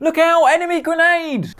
Look out, enemy grenade!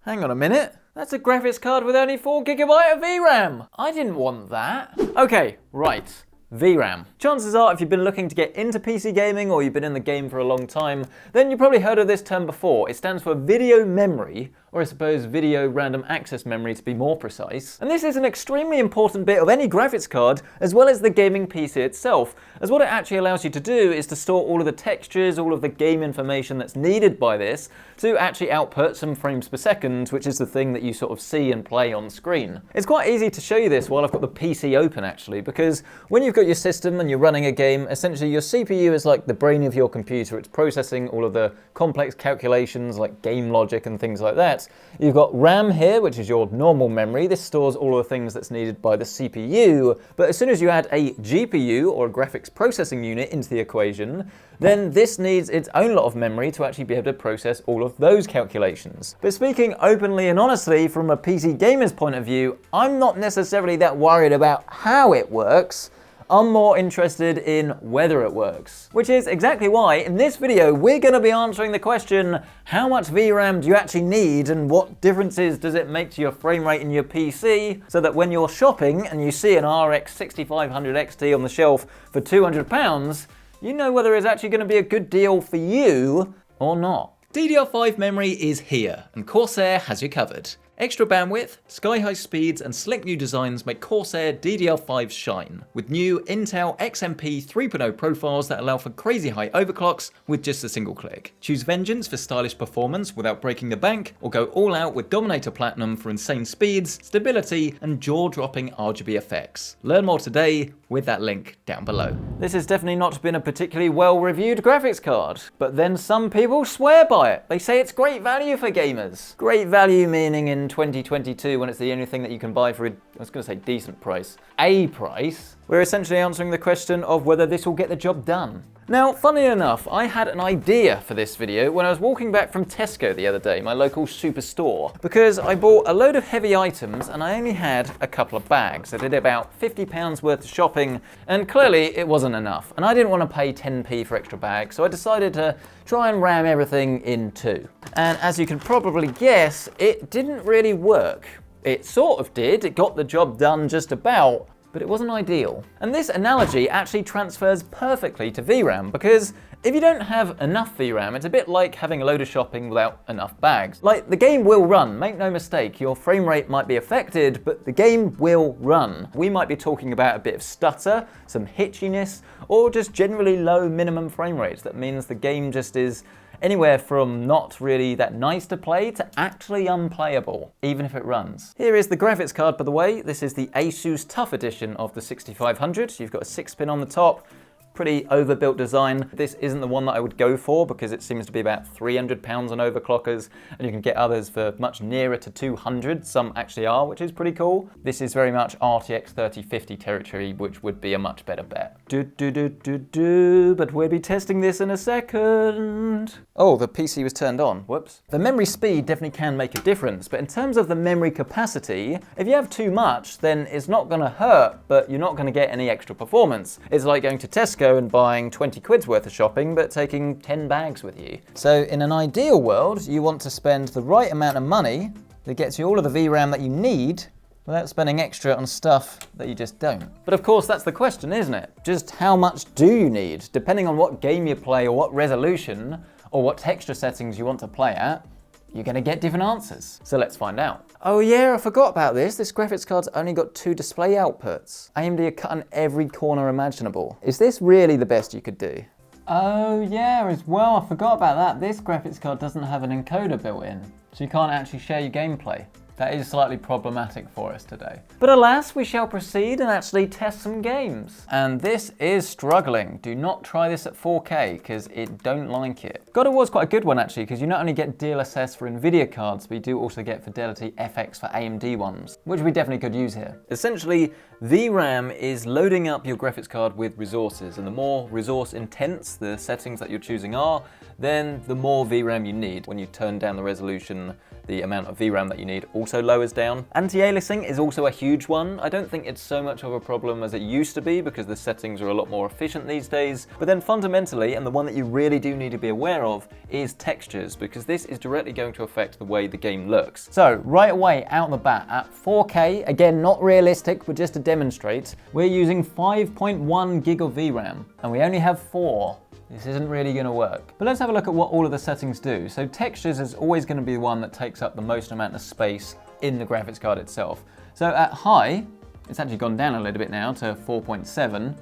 Hang on a minute. That's a graphics card with only 4GB of VRAM. I didn't want that. Okay, right. VRAM. Chances are if you've been looking to get into PC gaming or you've been in the game for a long time, then you've probably heard of this term before. It stands for video memory, or I suppose video random access memory to be more precise. And this is an extremely important bit of any graphics card, as well as the gaming PC itself, as what it actually allows you to do is to store all of the textures, all of the game information that's needed by this to actually output some frames per second, which is the thing that you sort of see and play on screen. It's quite easy to show you this while I've got the PC open actually, because when you've got your system and you're running a game, essentially your CPU is like the brain of your computer. It's processing all of the complex calculations like game logic and things like that. You've got RAM here, which is your normal memory. This stores all of the things that's needed by the CPU. But as soon as you add a GPU, or a graphics processing unit, into the equation, then this needs its own lot of memory to actually be able to process all of those calculations. But speaking openly and honestly from a PC gamer's point of view, I'm not necessarily that worried about how it works. I'm more interested in whether it works. Which is exactly why in this video we're going to be answering the question, how much VRAM do you actually need and what differences does it make to your frame rate in your PC, so that when you're shopping and you see an RX 6500 XT on the shelf for £200, you know whether it's actually going to be a good deal for you or not. DDR5 memory is here, and Corsair has you covered. Extra bandwidth, sky-high speeds, and slick new designs make Corsair DDR5 shine, with new Intel XMP 3.0 profiles that allow for crazy high overclocks with just a single click. Choose Vengeance for stylish performance without breaking the bank, or go all out with Dominator Platinum for insane speeds, stability, and jaw-dropping RGB effects. Learn more today with that link down below. This has definitely not been a particularly well-reviewed graphics card, but then some people swear by it. They say it's great value for gamers. Great value meaning in 2022 when it's the only thing that you can buy for a, I was going to say decent price, a price. We're essentially answering the question of whether this will get the job done. Now, funnily enough, I had an idea for this video when I was walking back from Tesco the other day, my local superstore, because I bought a load of heavy items and I only had a couple of bags. I did about £50 worth of shopping, and clearly it wasn't enough. And I didn't want to pay 10p for extra bags, so I decided to try and ram everything in two. And as you can probably guess, it didn't really work. It sort of did, it got the job done just about, but it wasn't ideal. And this analogy actually transfers perfectly to VRAM, because if you don't have enough VRAM, it's a bit like having a load of shopping without enough bags. Like, the game will run, make no mistake, your frame rate might be affected, but the game will run. We might be talking about a bit of stutter, some hitchiness, or just generally low minimum frame rates. That means the game just is anywhere from not really that nice to play to actually unplayable, even if it runs. Here is the graphics card, by the way. This is the Asus Tough Edition of the 6500. You've got a 6-pin on the top. Pretty overbuilt design. This isn't the one that I would go for because it seems to be about £300 on overclockers, and you can get others for much nearer to 200. Some actually are, which is pretty cool. This is very much RTX 3050 territory, which would be a much better bet. But we'll be testing this in a second. Oh, the PC was turned on. Whoops. The memory speed definitely can make a difference, but in terms of the memory capacity, if you have too much, then it's not going to hurt, but you're not going to get any extra performance. It's like going to Tesco and buying 20 quid's worth of shopping, but taking 10 bags with you. So in an ideal world, you want to spend the right amount of money that gets you all of the VRAM that you need without spending extra on stuff that you just don't. But of course, that's the question, isn't it? Just how much do you need? Depending on what game you play or what resolution or what texture settings you want to play at, you're going to get different answers. So let's find out. Oh yeah, I forgot about this. This graphics card's only got 2 display outputs. AMD are cutting every corner imaginable. Is this really the best you could do? Oh yeah, as well, I forgot about that. This graphics card doesn't have an encoder built in, so you can't actually share your gameplay. That is slightly problematic for us today. But alas, we shall proceed and actually test some games. And this is struggling. Do not try this at 4K, because it don't like it. God of War is quite a good one actually, because you not only get DLSS for Nvidia cards, but you do also get Fidelity FX for AMD ones, which we definitely could use here. Essentially, VRAM is loading up your graphics card with resources, and the more resource intense the settings that you're choosing are, then the more VRAM you need. When you turn down the resolution, the amount of VRAM that you need also lowers down. Anti-aliasing is also a huge one. I don't think it's so much of a problem as it used to be because the settings are a lot more efficient these days. But then fundamentally, and the one that you really do need to be aware of, is textures, because this is directly going to affect the way the game looks. So right away out the bat at 4K, again not realistic but just to demonstrate, we're using 5.1 gig of VRAM and we only have 4. This isn't really going to work. But let's have a look at what all of the settings do. So textures is always going to be the one that takes up the most amount of space in the graphics card itself. So at high, it's actually gone down a little bit now to 4.7.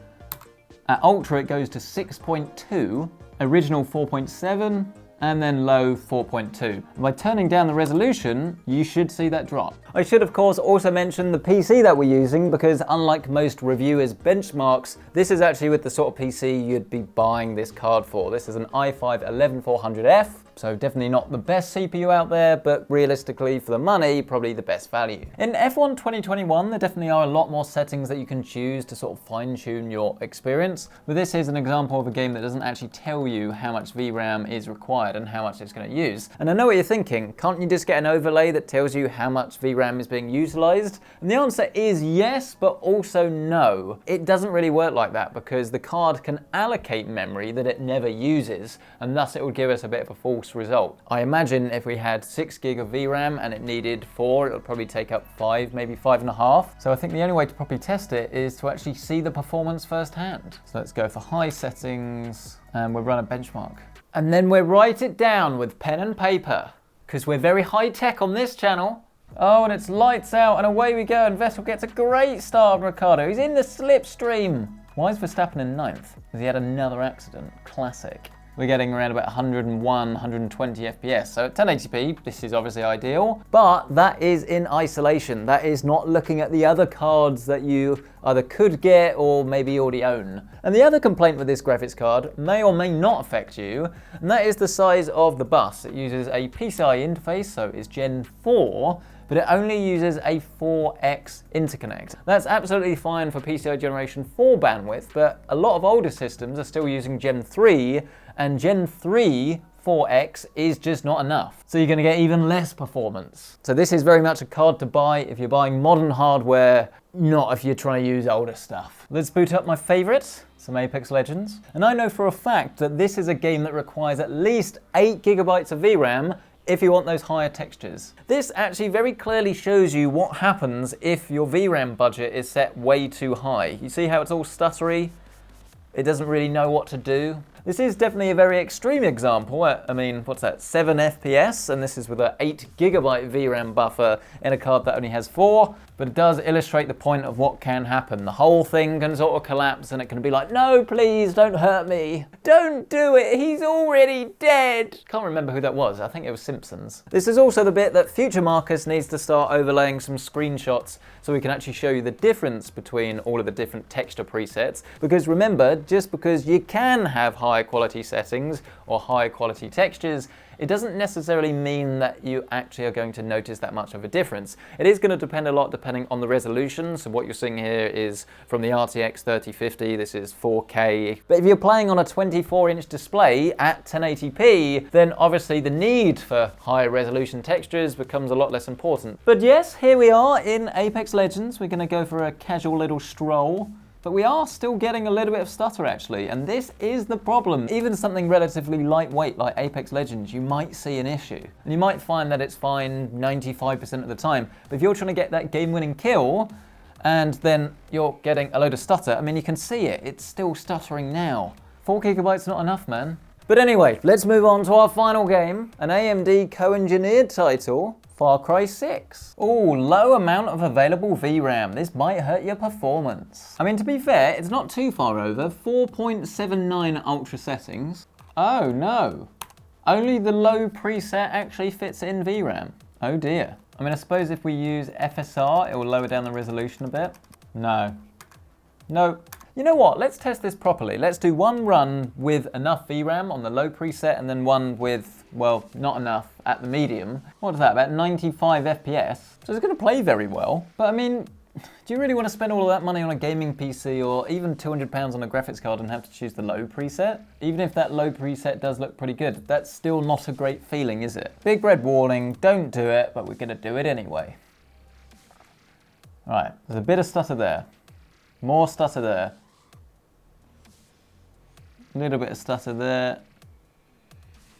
At ultra it goes to 6.2, original 4.7, and then low 4.2. By turning down the resolution, you should see that drop. I should of course also mention the PC that we're using, because unlike most reviewers' benchmarks, this is actually with the sort of PC you'd be buying this card for. This is an i5-11400F, so definitely not the best CPU out there, but realistically for the money, probably the best value. In F1 2021, there definitely are a lot more settings that you can choose to sort of fine-tune your experience, but this is an example of a game that doesn't actually tell you how much VRAM is required and how much it's going to use. And I know what you're thinking, can't you just get an overlay that tells you how much VRAM is being utilized? And the answer is yes, but also no. It doesn't really work like that because the card can allocate memory that it never uses, and thus it would give us a bit of a false result. I imagine if we had 6 gig of VRAM and it needed 4, it would probably take up 5, maybe 5.5. So I think the only way to properly test it is to actually see the performance firsthand. So let's go for high settings and we'll run a benchmark. And then we'll write it down with pen and paper, because we're very high tech on this channel. Oh, and it's lights out and away we go, and Vettel gets a great start on Ricciardo. He's in the slipstream. Why is Verstappen in 9th? Because he had another accident. Classic. We're getting around about 101, 120 FPS. So at 1080p, this is obviously ideal, but that is in isolation. That is not looking at the other cards that you either could get or maybe already own. And the other complaint with this graphics card may or may not affect you, and that is the size of the bus. It uses a PCI interface, so it's Gen 4, but it only uses a 4X interconnect. That's absolutely fine for PCI Generation 4 bandwidth, but a lot of older systems are still using Gen 3, and Gen 3 4X is just not enough. So you're going to get even less performance. So this is very much a card to buy if you're buying modern hardware, not if you're trying to use older stuff. Let's boot up my favorite, some Apex Legends. And I know for a fact that this is a game that requires at least 8 gigabytes of VRAM if you want those higher textures. This actually very clearly shows you what happens if your VRAM budget is set way too high. You see how it's all stuttery? It doesn't really know what to do. This is definitely a very extreme example. I mean, what's that, 7 FPS, and this is with an 8 gigabyte VRAM buffer in a card that only has 4, but it does illustrate the point of what can happen. The whole thing can sort of collapse and it can be like, no, please, don't hurt me. Don't do it, he's already dead. Can't remember who that was, I think it was Simpsons. This is also the bit that Future Marcus needs to start overlaying some screenshots so we can actually show you the difference between all of the different texture presets. Because remember, just because you can have high quality settings or high quality textures, it doesn't necessarily mean that you actually are going to notice that much of a difference. It is going to depend a lot depending on the resolution. So what you're seeing here is from the RTX 3050, this is 4K. But if you're playing on a 24-inch display at 1080p, then obviously the need for higher resolution textures becomes a lot less important. But yes, here we are in Apex Legends. We're going to go for a casual little stroll. But we are still getting a little bit of stutter actually, and this is the problem. Even something relatively lightweight like Apex Legends, you might see an issue. And you might find that it's fine 95% of the time, but if you're trying to get that game-winning kill, and then you're getting a load of stutter, I mean, you can see it, it's still stuttering now. 4 gigabytes not enough, man. But anyway, let's move on to our final game, an AMD co-engineered title, Far Cry 6. Ooh, low amount of available VRAM. This might hurt your performance. I mean, to be fair, it's not too far over. 4.79 ultra settings. Oh no. Only the low preset actually fits in VRAM. Oh dear. I mean, I suppose if we use FSR, it will lower down the resolution a bit. No. Nope. You know what, let's test this properly. Let's do one run with enough VRAM on the low preset and then one with, well, not enough at the medium. What is that, about 95 FPS? So it's going to play very well. But I mean, do you really want to spend all of that money on a gaming PC or even £200 on a graphics card and have to choose the low preset? Even if that low preset does look pretty good, that's still not a great feeling, is it? Big red warning, don't do it, but we're gonna do it anyway. Right, there's a bit of stutter there. More stutter there. A little bit of stutter there.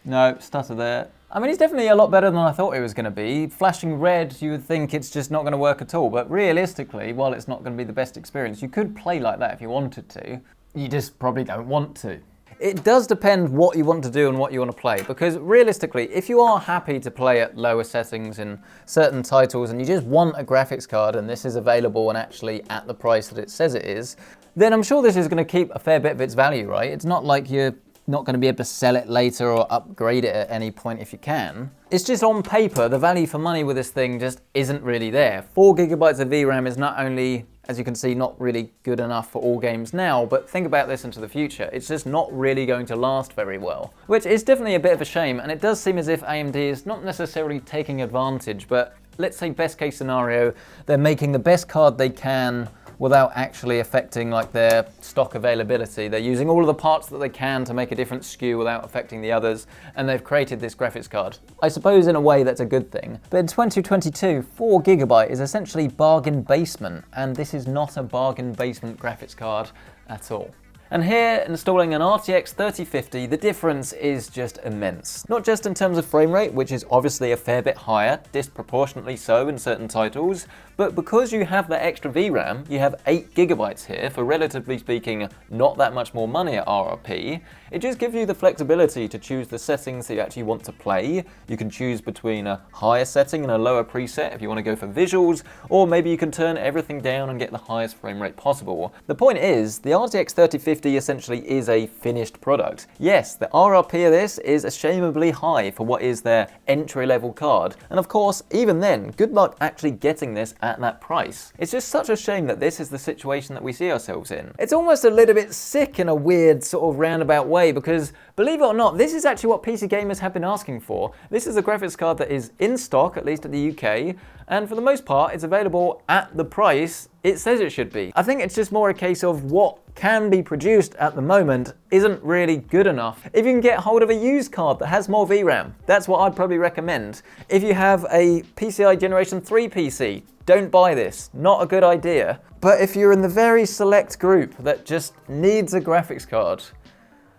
No, stutter there. I mean, it's definitely a lot better than I thought it was going to be. Flashing red, you would think it's just not going to work at all. But realistically, while it's not going to be the best experience, you could play like that if you wanted to. You just probably don't want to. It does depend what you want to do and what you want to play. Because realistically, if you are happy to play at lower settings in certain titles and you just want a graphics card and this is available and actually at the price that it says it is, then I'm sure this is going to keep a fair bit of its value, right? It's not like you're not going to be able to sell it later or upgrade it at any point if you can. It's just on paper, the value for money with this thing just isn't really there. 4 gigabytes of VRAM is not only, as you can see, not really good enough for all games now, but think about this into the future. It's just not really going to last very well, which is definitely a bit of a shame. And it does seem as if AMD is not necessarily taking advantage, but let's say best case scenario, they're making the best card they can without actually affecting like their stock availability. They're using all of the parts that they can to make a different SKU without affecting the others, and they've created this graphics card. I suppose in a way that's a good thing. But in 2022, 4 gigabyte is essentially bargain basement, and this is not a bargain basement graphics card at all. And here, installing an RTX 3050, the difference is just immense. Not just in terms of frame rate, which is obviously a fair bit higher, disproportionately so in certain titles, but because you have the extra VRAM, you have 8 gigabytes here for, relatively speaking, not that much more money at RRP. It just gives you the flexibility to choose the settings that you actually want to play. You can choose between a higher setting and a lower preset if you want to go for visuals, or maybe you can turn everything down and get the highest frame rate possible. The point is, the RTX 3050 essentially is a finished product. Yes, the RRP of this is ashamedly high for what is their entry-level card, and of course, even then, good luck actually getting this at that price. It's just such a shame that this is the situation that we see ourselves in. It's almost a little bit sick in a weird sort of roundabout way, because believe it or not, this is actually what PC gamers have been asking for. This is a graphics card that is in stock, at least at the UK, and for the most part, it's available at the price it says it should be. I think it's just more a case of what can be produced at the moment isn't really good enough. If you can get hold of a used card that has more VRAM, that's what I'd probably recommend. If you have a PCI Generation 3 PC, don't buy this, not a good idea. But if you're in the very select group that just needs a graphics card,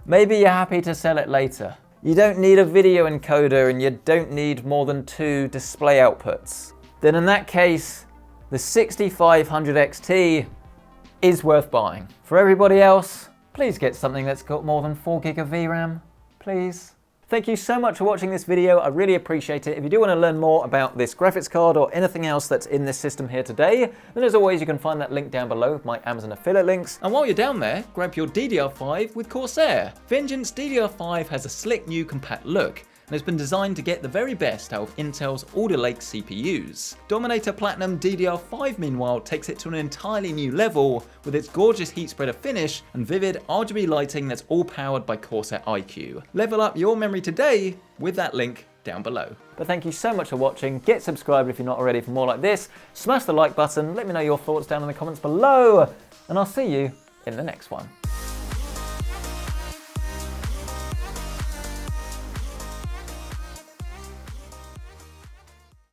maybe you're happy to sell it later. You don't need a video encoder and you don't need more than 2 display outputs. Then in that case, the 6500 XT is worth buying. For everybody else, please get something that's got more than 4 gig of VRAM, please. Thank you so much for watching this video, I really appreciate it. If you do want to learn more about this graphics card or anything else that's in this system here today, then as always you can find that link down below with my Amazon affiliate links. And while you're down there, grab your DDR5 with Corsair. Vengeance DDR5 has a slick new compact look, and has been designed to get the very best out of Intel's Alder Lake CPUs. Dominator Platinum DDR5 meanwhile takes it to an entirely new level with its gorgeous heat spreader finish and vivid RGB lighting that's all powered by Corsair iCUE. Level up your memory today with that link down below. But thank you so much for watching, get subscribed if you're not already for more like this, smash the like button, let me know your thoughts down in the comments below, and I'll see you in the next one.